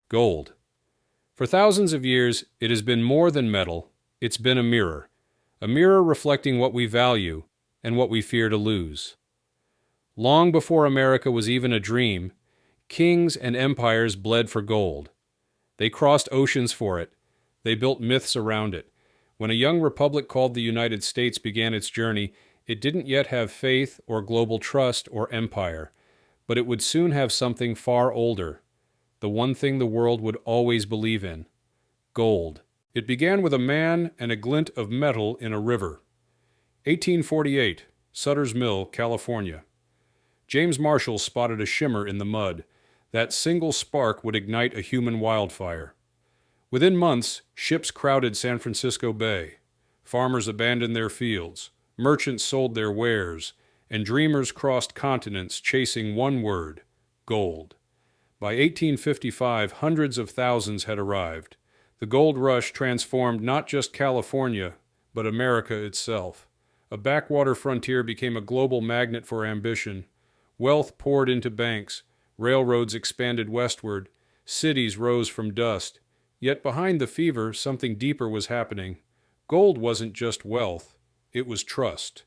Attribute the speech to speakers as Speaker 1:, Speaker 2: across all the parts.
Speaker 1: Gold. For thousands of years, it has been more than metal. It's been a mirror reflecting what we value and what we fear to lose. Long before America was even a dream, kings and empires bled for gold. They crossed oceans for it. They built myths around it. When a young republic called the United States began its journey, it didn't yet have faith or global trust or empire, but it would soon have something far older, the one thing the world would always believe in: gold. It began with a man and a glint of metal in a river. 1848, Sutter's Mill, California. James Marshall spotted a shimmer in the mud. That single spark would ignite a human wildfire. Within months, ships crowded San Francisco Bay. Farmers abandoned their fields. Merchants sold their wares. And dreamers crossed continents chasing one word: gold. By 1855, hundreds of thousands had arrived. The gold rush transformed not just California, but America itself. A backwater frontier became a global magnet for ambition. Wealth poured into banks. Railroads expanded westward. Cities rose from dust. Yet behind the fever, something deeper was happening. Gold wasn't just wealth. It was trust.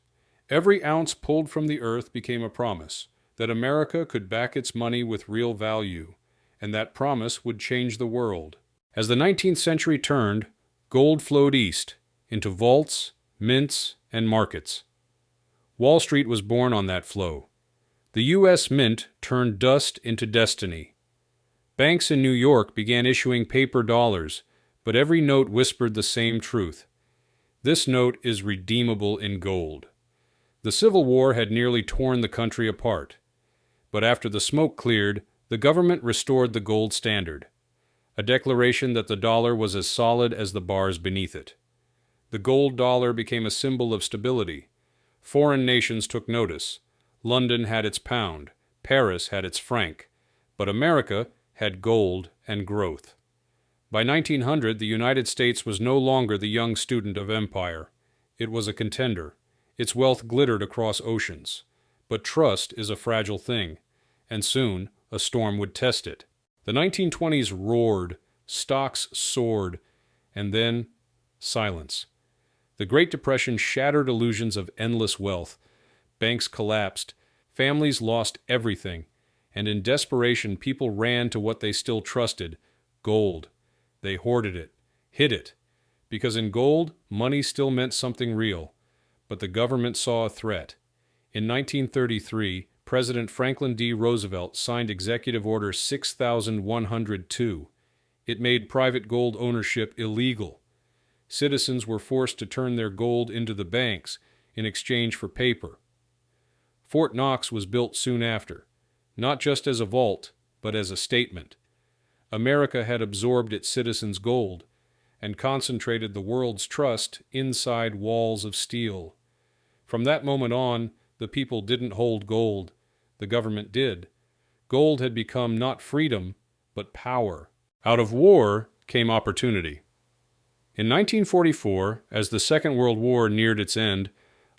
Speaker 1: Every ounce pulled from the earth became a promise that America could back its money with real value, and that promise would change the world. As the 19th century turned, gold flowed east, into vaults, mints, and markets. Wall Street was born on that flow. The U.S. Mint turned dust into destiny. Banks in New York began issuing paper dollars, but every note whispered the same truth: this note is redeemable in gold. The Civil War had nearly torn the country apart. But after the smoke cleared, the government restored the gold standard, a declaration that the dollar was as solid as the bars beneath it. The gold dollar became a symbol of stability. Foreign nations took notice. London had its pound, Paris had its franc, but America had gold and growth. By 1900, the United States was no longer the young student of empire. It was a contender. Its wealth glittered across oceans. But trust is a fragile thing, and soon a storm would test it. The 1920s roared, stocks soared, and then silence. The Great Depression shattered illusions of endless wealth. Banks collapsed, families lost everything, and in desperation people ran to what they still trusted: gold. They hoarded it, hid it, because in gold, money still meant something real. But the government saw a threat. In 1933, President Franklin D. Roosevelt signed Executive Order 6102. It made private gold ownership illegal. Citizens were forced to turn their gold into the banks in exchange for paper. Fort Knox was built soon after, not just as a vault, but as a statement. America had absorbed its citizens' gold and concentrated the world's trust inside walls of steel. From that moment on, the people didn't hold gold. The government did. Gold had become not freedom, but power. Out of war came opportunity. In 1944, as the Second World War neared its end,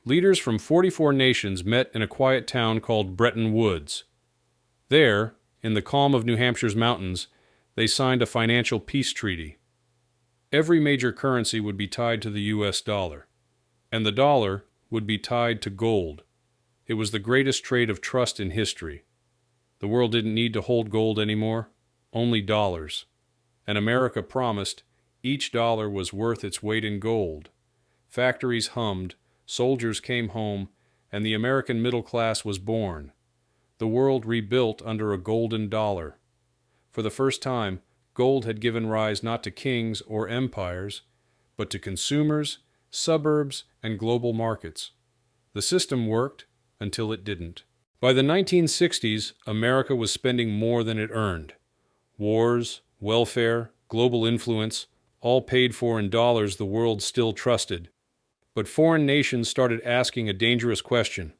Speaker 1: leaders from 44 nations met in a quiet town called Bretton Woods. There, in the calm of New Hampshire's mountains, they signed a financial peace treaty. Every major currency would be tied to the U.S. dollar, and the dollar would be tied to gold. It was the greatest trade of trust in history. The world didn't need to hold gold anymore, only dollars. And America promised each dollar was worth its weight in gold. Factories hummed, soldiers came home, and the American middle class was born. The world rebuilt under a golden dollar. For the first time, gold had given rise not to kings or empires, but to consumers, suburbs, and global markets. The system worked until it didn't. By the 1960s, America was spending more than it earned. Wars, welfare, global influence, all paid for in dollars the world still trusted. But foreign nations started asking a dangerous question.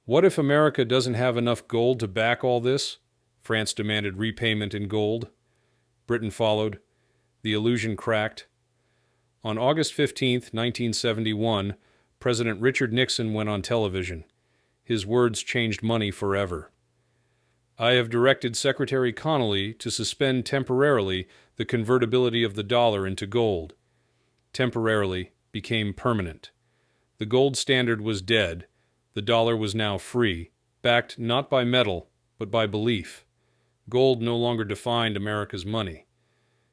Speaker 1: What if America doesn't have enough gold to back all this? France demanded repayment in gold. Britain followed. The illusion cracked. On August 15, 1971, President Richard Nixon went on television. His words changed money forever. I have directed Secretary Connolly to suspend temporarily the convertibility of the dollar into gold. Temporarily became permanent. The gold standard was dead. The dollar was now free, backed not by metal, but by belief. Gold no longer defined America's money,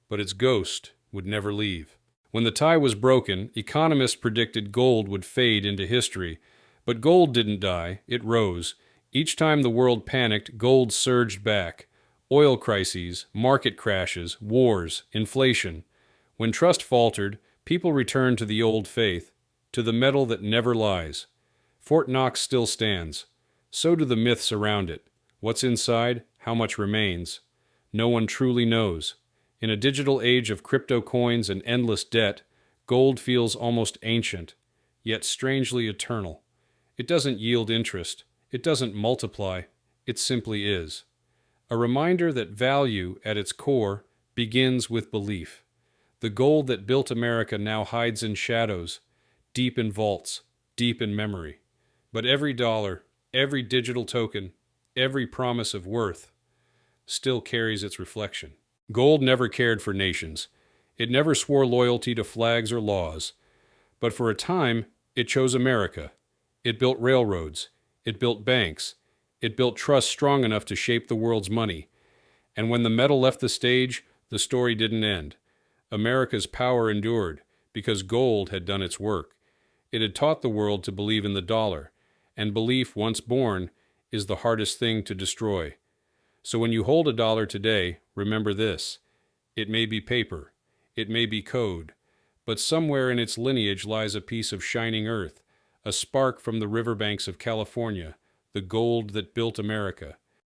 Speaker 1: but its ghost would never leave. When the tie was broken, economists predicted gold would fade into history, but gold didn't die, it rose. Each time the world panicked, gold surged back. Oil crises, market crashes, wars, inflation. When trust faltered, people returned to the old faith, to the metal that never lies. Fort Knox still stands. So do the myths around it. What's inside? How much remains? No one truly knows. In a digital age of crypto coins and endless debt, gold feels almost ancient, yet strangely eternal. It doesn't yield interest. It doesn't multiply. It simply is. A reminder that value, at its core, begins with belief. The gold that built America now hides in shadows, deep in vaults, deep in memory. But every dollar, every digital token, every promise of worth still carries its reflection. Gold never cared for nations. It never swore loyalty to flags or laws. But for a time, it chose America. It built railroads. It built banks. It built trust strong enough to shape the world's money. And when the metal left the stage, the story didn't end. America's power endured because gold had done its work. It had taught the world to believe in the dollar, and belief, once born, is the hardest thing to destroy. So when you hold a dollar today, remember this. It may be paper, it may be code, but somewhere in its lineage lies a piece of shining earth, a spark from the riverbanks of California, the gold that built America.